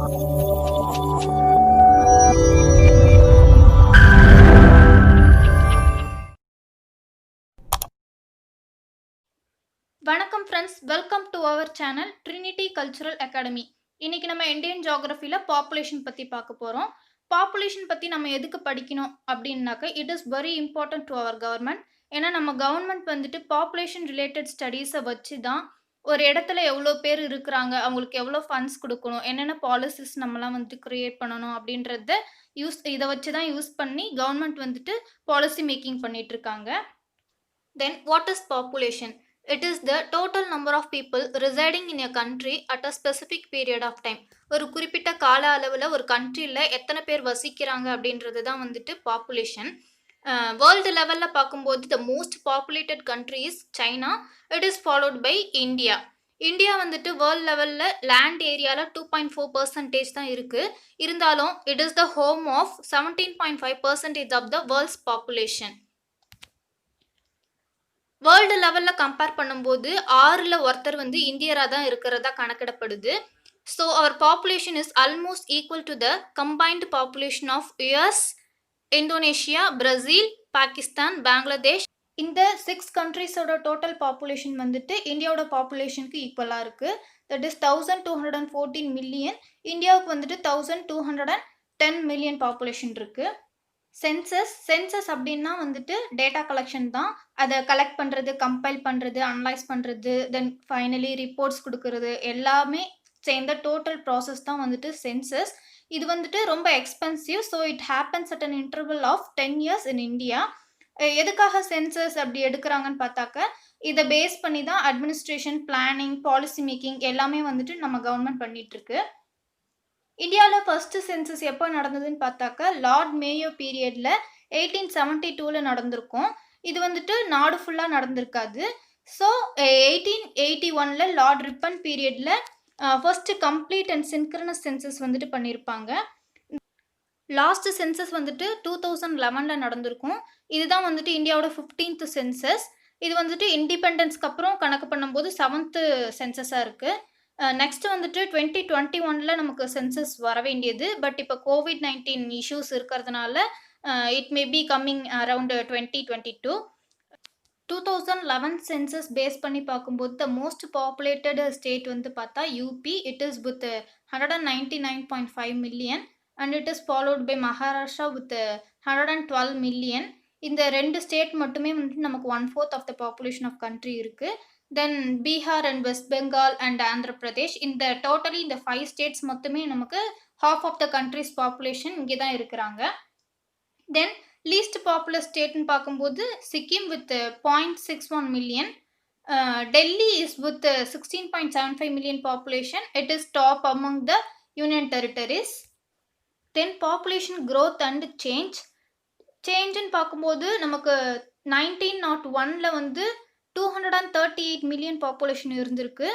வணக்கம் friends, welcome to our channel Trinity Cultural Academy. இன்னைக்கு நம்ம இந்தியன் ஜியோகிராஃபியில் பாப்புலேஷன் பற்றி பார்க்க போகிறோம். பாப்புலேஷன் பற்றி நம்ம எதுக்கு படிக்கணும் அப்படின்னாக்க, it is very important to our government. ஏன்னா நம்ம கவர்மெண்ட் வந்துட்டு பாப்புலேஷன் ரிலேட்டட் ஸ்டடீஸை வச்சு தான் ஒரு இடத்துல எவ்வளோ பேர் இருக்கிறாங்க, அவங்களுக்கு எவ்வளோ ஃபண்ட்ஸ் கொடுக்கணும், என்னென்ன பாலிசிஸ் நம்மலாம் வந்துட்டு கிரியேட் பண்ணணும் அப்படின்றத இதை வச்சு தான் யூஸ் பண்ணி கவர்மெண்ட் வந்துட்டு பாலிசி மேக்கிங் பண்ணிட்டு இருக்காங்க. Then what is population? It is the total number of people residing in a country at a specific period of time. ஒரு குறிப்பிட்ட கால அளவில் ஒரு கண்ட்ரியில் எத்தனை பேர் வசிக்கிறாங்க அப்படின்றது தான் வந்துட்டு பாப்புலேஷன். வேர்ல்டு லெவலில் பார்க்கும்போது the most populated country is China. It is followed by India. India வந்துட்டு வேர்ல்டு லெவலில் லேண்ட் ஏரியாவில் 2.4% தான் இருக்குது. இருந்தாலும் it is the home of 17.5% of the world's population. World லெவலில் கம்பேர் பண்ணும்போது 6ல் ஒருத்தர் வந்து இந்தியராக தான் இருக்கிறதா கணக்கிடப்படுது. So our population is almost equal to the combined population of US, Indonesia, Brazil, Pakistan, Bangladesh. இந்த 6 கண்ட்ரிஸோட டோட்டல் பாப்புலேஷன் வந்துட்டு இந்தியாவோட பாப்புலேஷனுக்கு ஈக்குவலாக இருக்குது. That is 1214 million. இந்தியாவுக்கு வந்துட்டு 1210 மில்லியன் பாப்புலேஷன் இருக்குது. சென்சஸ் அப்படின்னா வந்துட்டு டேட்டா கலெக்ஷன் தான். அதை கலெக்ட் பண்ணுறது, கம்பைல் பண்ணுறது, அனலைஸ் பண்ணுறது, தென் ஃபைனலி ரிப்போர்ட்ஸ் கொடுக்கறது எல்லாமே சேர்ந்த டோட்டல் ப்ராசஸ் தான் வந்துட்டு சென்சஸ். இது வந்துட்டு ரொம்ப expensive. So it happens at an interval of 10 years in India. எதுக்காக சென்சஸ் அப்படி எடுக்கிறாங்கன்னு பார்த்தாக்க, இதை பேஸ் பண்ணி தான் அட்மினிஸ்ட்ரேஷன், பிளானிங், பாலிசி மேக்கிங் எல்லாமே வந்துட்டு நம்ம கவர்மெண்ட் பண்ணிகிட்ருக்கு. இந்தியாவில் ஃபர்ஸ்ட் சென்சஸ் எப்போ நடந்ததுன்னு பார்த்தாக்க, லார்ட் மேயோ பீரியடில் 1872 நடந்திருக்கும். இது வந்துட்டு நாடு ஃபுல்லாக நடந்திருக்காது. ஸோ 1881 லார்ட் ரிப்பன் பீரியடில் first complete and synchronous census வந்துட்டு பண்ணியிருப்பாங்க. லாஸ்ட் சென்சஸ் வந்துட்டு 2011 நடந்திருக்கும். இதுதான் வந்துட்டு இந்தியாவோட 15th சென்சஸ். இது வந்துட்டு இண்டிபெண்டன்ஸ்க்கு அப்புறம் கணக்கு பண்ணும்போது 7th சென்சஸாக இருக்குது. நெக்ஸ்ட் வந்துட்டு 2021 நமக்கு சென்சஸ் வர வேண்டியது. பட் இப்போ COVID-19 இஷ்யூஸ் இருக்கிறதுனால it may be coming around 2022. 2011 census base பண்ணி பார்க்கும்போது த மோஸ்ட் பாப்புலேட்டட் ஸ்டேட் வந்து பார்த்தா UP. It is with 199.5 million and it is followed by Maharashtra with 112 million. இந்த 2 ஸ்டேட் மட்டுமே வந்துட்டு நமக்கு 1/4 of the population of country இருக்குது. Then Bihar and West Bengal and Andhra Pradesh, இந்த டோட்டலி இந்த 5 ஸ்டேட்ஸ் மொத்தமே நமக்கு half of the country's population இங்கே தான் இருக்கிறாங்க. தென் லீஸ்ட் பாப்புலர் ஸ்டேட்னு பார்க்கும்போது Sikkim with 0.61 million. Delhi is with 16.75 million population. It is top among the union territories. Then population growth and சேஞ்சுன்னு பார்க்கும்போது நமக்கு 1901 வந்து 238 மில்லியன் பாப்புலேஷன் இருந்திருக்கு.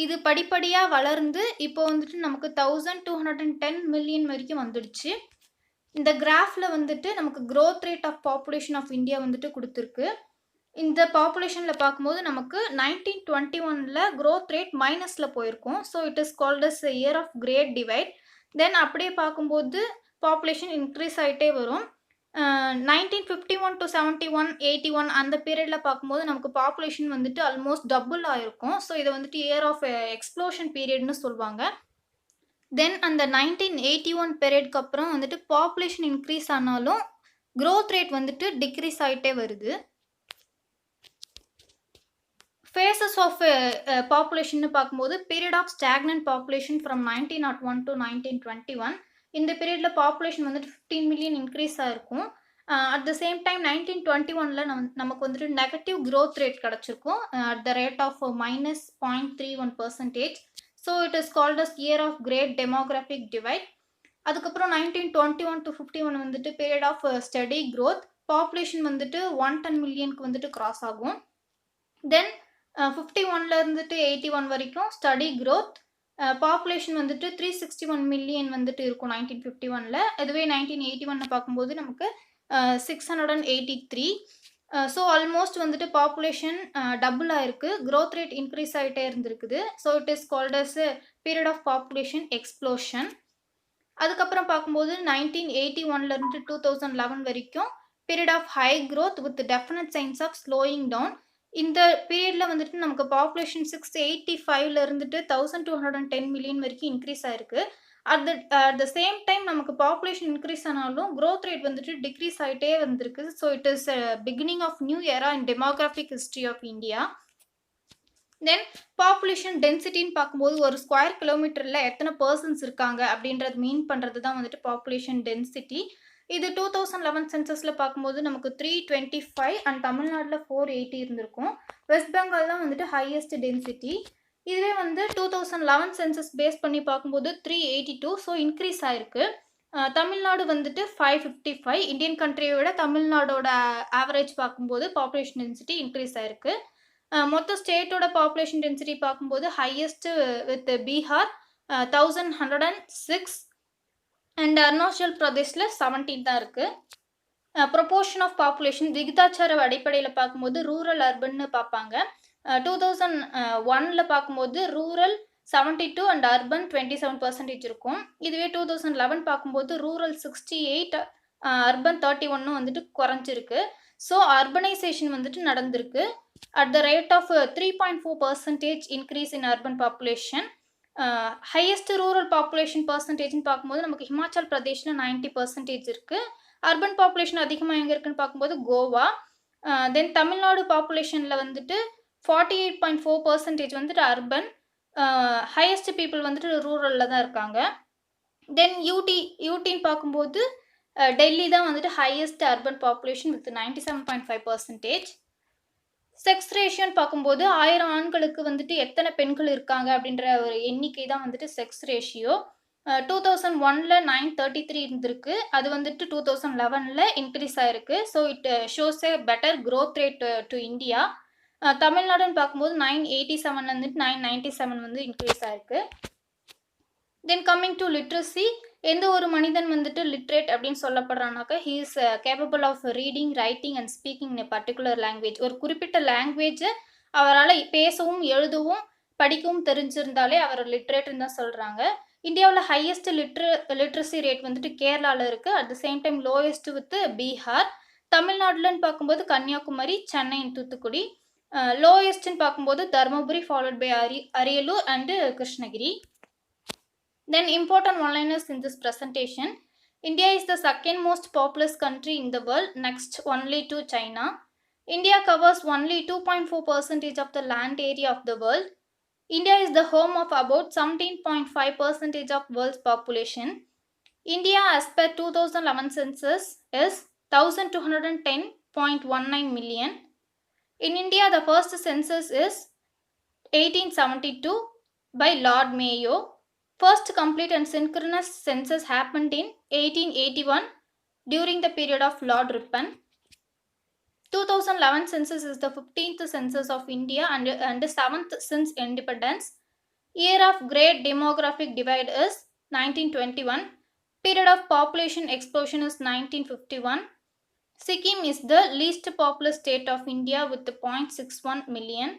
இது படிப்படியாக வளர்ந்து இப்போ வந்துட்டு நமக்கு 1210 மில்லியன் வரைக்கும் வந்துடுச்சு. இந்த கிராஃபில் வந்துட்டு நமக்கு growth rate of population of India வந்துட்டு கொடுத்துருக்கு. இந்த பாப்புலேஷனில் பார்க்கும்போது நமக்கு 1921 growth ரேட் மைனஸில் போயிருக்கும். So it is called as year of great divide. Then அப்படியே பார்க்கும்போது பாப்புலேஷன் இன்க்ரீஸ் ஆகிட்டே வரும். 1951 to 71, 81 அந்த பீரியடில் பார்க்கும்போது நமக்கு பாப்புலேஷன் வந்துட்டு ஆல்மோஸ்ட் டபுள் ஆகிருக்கும். ஸோ இதை வந்துட்டு இயர் ஆஃப் எக்ஸ்ப்ளோஷன் பீரியட்னு சொல்லுவாங்க. தென் அந்த 1981 பீரியட்க்கு அப்புறம் வந்துட்டு பாப்புலேஷன் இன்க்ரீஸ் ஆனாலும் growth ரேட் வந்துட்டு டிக்ரீஸ் ஆகிட்டே வருது. ஃபேஸஸ் ஆஃப் பாப்புலேஷன்னு பார்க்கும்போது period of stagnant population from 1901 to 1921. இந்த பீரியடில் பாப்புலேஷன் வந்துட்டு 15 மில்லியன் இன்க்ரீஸ் ஆகிருக்கும். அட் த சேம் டைம் 1921 நமக்கு வந்துட்டு நெகட்டிவ் growth ரேட் கிடச்சிருக்கும் at the rate of -0.31%. So it is called as year of great demographic divide. அதுக்கப்புறம் 1921 to 51 வந்துட்டு period of study growth. Population வந்துட்டு 110 மில்லியனுக்கு வந்துட்டு கிராஸ் ஆகும். தென் 51 இருந்துட்டு 81 வரைக்கும் ஸ்டடி growth. பாப்புலேஷன் வந்துட்டு 361 மில்லியன் வந்துட்டு இருக்கும் 1951. இதுவே 1981 பார்க்கும்போது நமக்கு 683. ஸோ ஆல்மோஸ்ட் வந்துட்டு பாப்புலேஷன் டபுள் ஆயிருக்கு. growth ரேட் இன்க்ரீஸ் ஆகிட்டே இருந்திருக்குது. So it is called as period of population explosion. அதுக்கப்புறம் பார்க்கும்போது 1981லேருந்து 2011 வரைக்கும் period of high growth with definite signs of slowing down. இந்த பீரியட்ல வந்துட்டு நமக்கு பாப்புலேஷன் 685ல இருந்துட்டு 1210 மில்லியன் வரைக்கும் இன்க்ரீஸ் ஆயிருக்கு. அட் த சேம் டைம் நமக்கு பாப்புலேஷன் இன்க்ரீஸ் ஆனாலும் growth ரேட் வந்துட்டு டிக்ரீஸ் ஆயிட்டே வந்திருக்கு. So it is beginning of new era in demographic history of India. Then population டென்சிட்டின்னு பார்க்கும்போது ஒரு ஸ்கொயர் கிலோமீட்டரில் எத்தனை பர்சன்ஸ் இருக்காங்க அப்படின்றது மீன் பண்ணுறது தான் வந்துட்டு பாப்புலேஷன் டென்சிட்டி. இது 2011 சென்சஸில் பார்க்கும்போது நமக்கு 325 அண்ட் தமிழ்நாட்டில் 480 இருந்திருக்கும். வெஸ்ட் பெங்கால் தான் வந்துட்டு ஹையஸ்ட் டென்சிட்டி. இதுவே வந்து 2011 சென்சஸ் பேஸ் பண்ணி பார்க்கும்போது 382, ஸோ இன்க்ரீஸ் ஆயிருக்கு. தமிழ்நாடு வந்துட்டு 555, இந்தியன் கண்ட்ரியை விட தமிழ்நாடோட ஆவரேஜ் பார்க்கும்போது பாப்புலேஷன் டென்சிட்டி இன்க்ரீஸ் ஆயிருக்கு. மொத்த ஸ்டேட்டோட பாப்புலேஷன் டென்சிட்டி பார்க்கும்போது highest with Bihar 1106 and Arunachal பிரதேஷில் 17 தான் இருக்குது. ப்ரொபோர்ஷன் ஆஃப் பாப்புலேஷன் விகிதாச்சார அடிப்படையில் பார்க்கும்போது ரூரல் அர்பன்னு பார்ப்பாங்க. 2001ல் பார்க்கும்போது ரூரல் 72 அண்ட் அர்பன் 27% இருக்கும். இதுவே 2011 பார்க்கும்போது ரூரல் 68, அர்பன் 31 வந்துட்டு குறைஞ்சிருக்கு. ஸோ அர்பனைசேஷன் வந்துட்டு நடந்திருக்கு. at the rate of 3.4% increase in urban population. Highest rural population பர்சன்டேஜ்னு பார்க்கும்போது நமக்கு ஹிமாச்சல் பிரதேஷில் 90% இருக்குது. அர்பன் பாப்புலேஷன் அதிகமாக எங்கே இருக்குன்னு பார்க்கும்போது கோவா. தென் தமிழ்நாடு பாப்புலேஷனில் வந்துட்டு 48.4% வந்துட்டு அர்பன், ஹையஸ்ட் பீப்புள் வந்துட்டு ரூரலில் தான் இருக்காங்க. தென் யூடின்னு பார்க்கும்போது டெல்லி தான் வந்துட்டு highest urban population with 97.5%. Sex ரேஷியோன்னு பார்க்கும்போது 1000 ஆண்களுக்கு வந்துட்டு எத்தனை பெண்கள் இருக்காங்க அப்படின்ற ஒரு எண்ணிக்கை தான் வந்துட்டு செக்ஸ் ரேஷியோ. 2001ல் 933 இருந்திருக்கு. அது வந்துட்டு 2011ல் இன்க்ரீஸ் ஆயிருக்கு. So it shows a better growth rate to India. தமிழ்நாடுன்னு பார்க்கும்போது 987 வந்துட்டு 997 வந்து இன்க்ரீஸ் ஆயிருக்கு. தென் கம்மிங் டு லிட்ரஸி, எந்த ஒரு மனிதன் வந்துட்டு லிட்ரேட் அப்படின்னு சொல்லப்படுறானாக்கா he is capable of reading, writing and speaking in a particular language. ஒரு குறிப்பிட்ட லாங்குவேஜை அவரால் பேசவும் எழுதவும் படிக்கவும் தெரிஞ்சிருந்தாலே அவர் லிட்ரேட்னு தான் சொல்கிறாங்க. இந்தியாவில் ஹையஸ்ட் லிட்ரஸி ரேட் வந்துட்டு கேரளாவில் இருக்குது. At the same time lowest with Bihar. தமிழ்நாடுலன்னு பார்க்கும்போது கன்னியாகுமரி, சென்னை அண்ட் தூத்துக்குடி. லோயஸ்ட்னு பார்க்கும்போது Dharmapuri followed by Ariyalur and Krishnagiri. Then important one-liners in this presentation. India is the second most populous country in the world, next only to China. India covers only 2.4% of the land area of the world. India is the home of about 17.5% of world's population. India as per 2011 census is 1210.19 million. In India, the first census is 1872 by Lord Mayo. First complete and synchronous census happened in 1881 during the period of Lord Ripon. 2011 census is the 15th census of India and the 7th since independence. Year of great demographic divide is 1921. Period of population explosion is 1951. Sikkim is the least populous state of India with 0.61 million.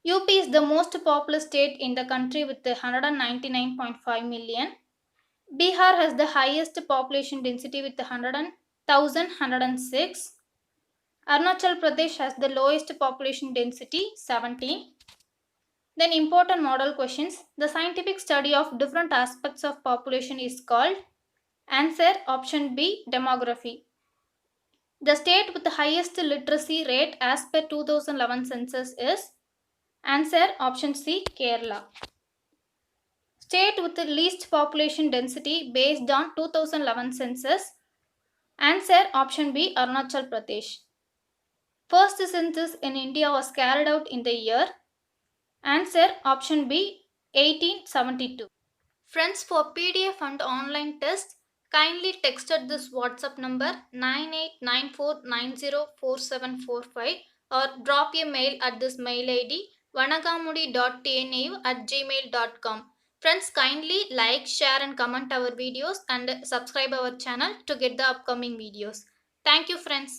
UP is the most populous state in the country with 199.5 million. Bihar has the highest population density with 1,106. Arunachal Pradesh has the lowest population density, 17. Then important model questions. The scientific study of different aspects of population is called. Answer option B, demography. The state with the highest literacy rate as per 2011 census is. Answer option C, Kerala. State with the least population density based on 2011 census. Answer option B, Arunachal Pradesh. First census in India was carried out in the year. Answer option B, 1872. Friends, for PDF and online test, kindly texted this WhatsApp number 9894904745 or drop a mail at this mail ID vanagamudi.tnu@gmail.com. Friends, kindly like, share and comment our videos and subscribe our channel to get the upcoming videos. Thank you friends.